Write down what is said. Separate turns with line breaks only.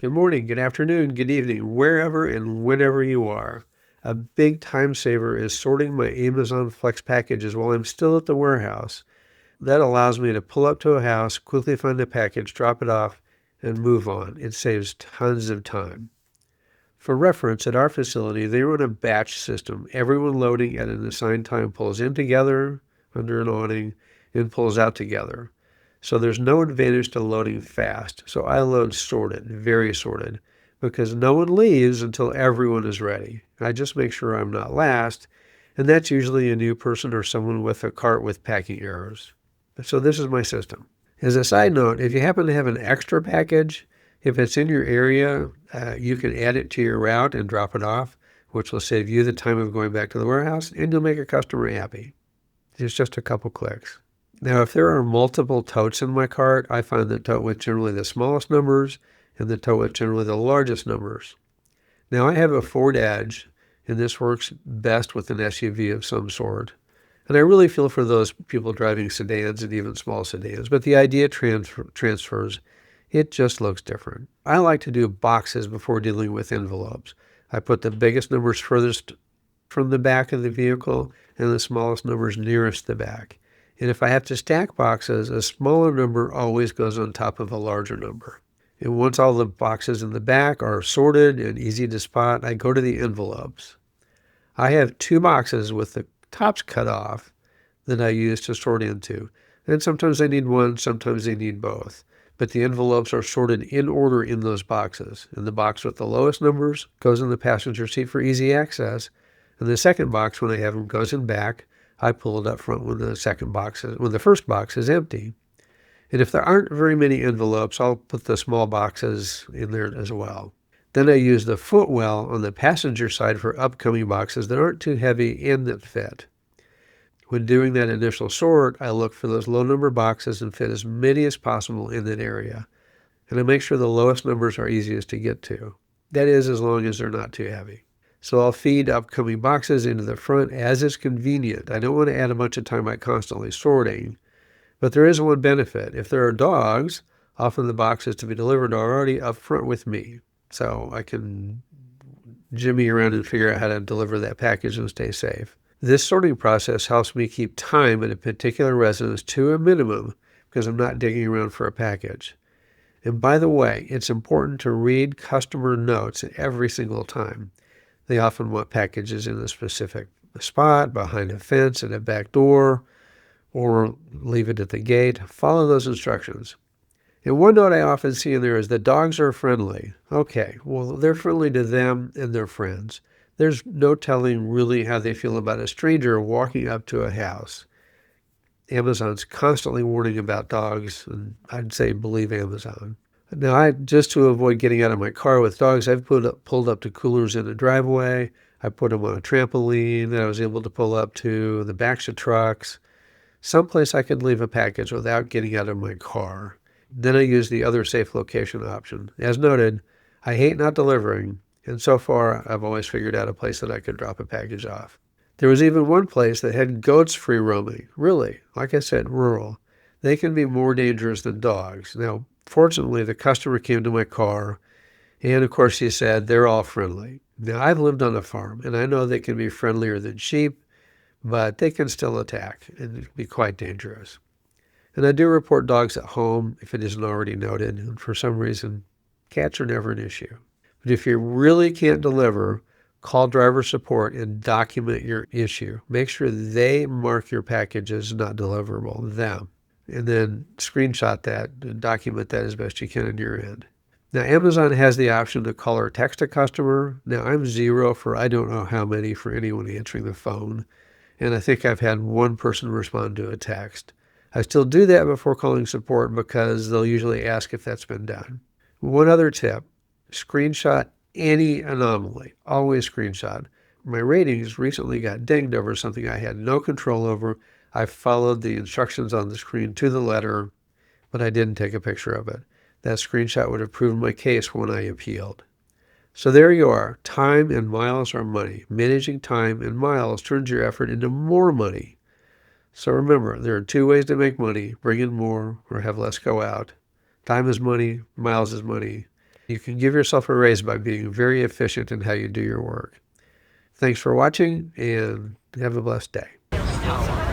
Good morning, good afternoon, good evening, wherever and whenever you are. A big time saver is sorting my Amazon Flex packages while I'm still at the warehouse. That allows me to pull up to a house, quickly find a package, drop it off, and move on. It saves tons of time. For reference, at our facility, they run a batch system. Everyone loading at an assigned time pulls in together under an awning and pulls out together. So there's no advantage to loading fast. So I load sorted, very sorted, because no one leaves until everyone is ready. I just make sure I'm not last, and that's usually a new person or someone with a cart with packing errors. So this is my system. As a side note, if you happen to have an extra package, if it's in your area, you can add it to your route and drop it off, which will save you the time of going back to the warehouse, and you'll make a customer happy. It's just a couple clicks. Now, if there are multiple totes in my cart, I find the tote with generally the smallest numbers and the tote with generally the largest numbers. Now, I have a Ford Edge, and this works best with an SUV of some sort. And I really feel for those people driving sedans and even small sedans, but the idea transfers. It just looks different. I like to do boxes before dealing with envelopes. I put the biggest numbers furthest from the back of the vehicle and the smallest numbers nearest the back. And if I have to stack boxes, a smaller number always goes on top of a larger number. And once all the boxes in the back are sorted and easy to spot, I go to the envelopes. I have two boxes with the tops cut off that I use to sort into. And sometimes I need one, sometimes I need both. But the envelopes are sorted in order in those boxes. And the box with the lowest numbers goes in the passenger seat for easy access. And the second box, when I have them, goes in back. I pull it up front when the first box is empty. And if there aren't very many envelopes, I'll put the small boxes in there as well. Then I use the footwell on the passenger side for upcoming boxes that aren't too heavy and that fit. When doing that initial sort, I look for those low number boxes and fit as many as possible in that area. And I make sure the lowest numbers are easiest to get to. That is, as long as they're not too heavy. So I'll feed upcoming boxes into the front as is convenient. I don't want to add a bunch of time by constantly sorting. But there is one benefit. If there are dogs, often the boxes to be delivered are already up front with me. So I can jimmy around and figure out how to deliver that package and stay safe. This sorting process helps me keep time at a particular residence to a minimum because I'm not digging around for a package. And by the way, it's important to read customer notes every single time. They often want packages in a specific spot, behind a fence, at a back door, or leave it at the gate. Follow those instructions. And one note I often see in there is that dogs are friendly. Okay, well, they're friendly to them and their friends. There's no telling really how they feel about a stranger walking up to a house. Amazon's constantly warning about dogs, and I'd say believe Amazon. Now, just to avoid getting out of my car with dogs, I've pulled up to coolers in the driveway. I put them on a trampoline that I was able to pull up to, the backs of trucks, someplace I could leave a package without getting out of my car. Then I use the other safe location option. As noted, I hate not delivering, and so far I've always figured out a place that I could drop a package off. There was even one place that had goats free roaming. Really, like I said, rural. They can be more dangerous than dogs. Now, fortunately, the customer came to my car, and of course he said they're all friendly. Now, I've lived on a farm, and I know they can be friendlier than sheep, but they can still attack and be quite dangerous. And I do report dogs at home if it isn't already noted, and for some reason, cats are never an issue. But if you really can't deliver, call driver support and document your issue. Make sure they mark your package as not deliverable, them, and then screenshot that and document that as best you can on your end. Now, Amazon has the option to call or text a customer. Now, I'm zero for I don't know how many for anyone answering the phone, and I think I've had one person respond to a text. I still do that before calling support because they'll usually ask if that's been done. One other tip, screenshot any anomaly. Always screenshot. My ratings recently got dinged over something I had no control over. I followed the instructions on the screen to the letter, but I didn't take a picture of it. That screenshot would have proven my case when I appealed. So there you are. Time and miles are money. Managing time and miles turns your effort into more money. So remember, there are two ways to make money: bring in more or have less go out. Time is money, miles is money. You can give yourself a raise by being very efficient in how you do your work. Thanks for watching, and have a blessed day.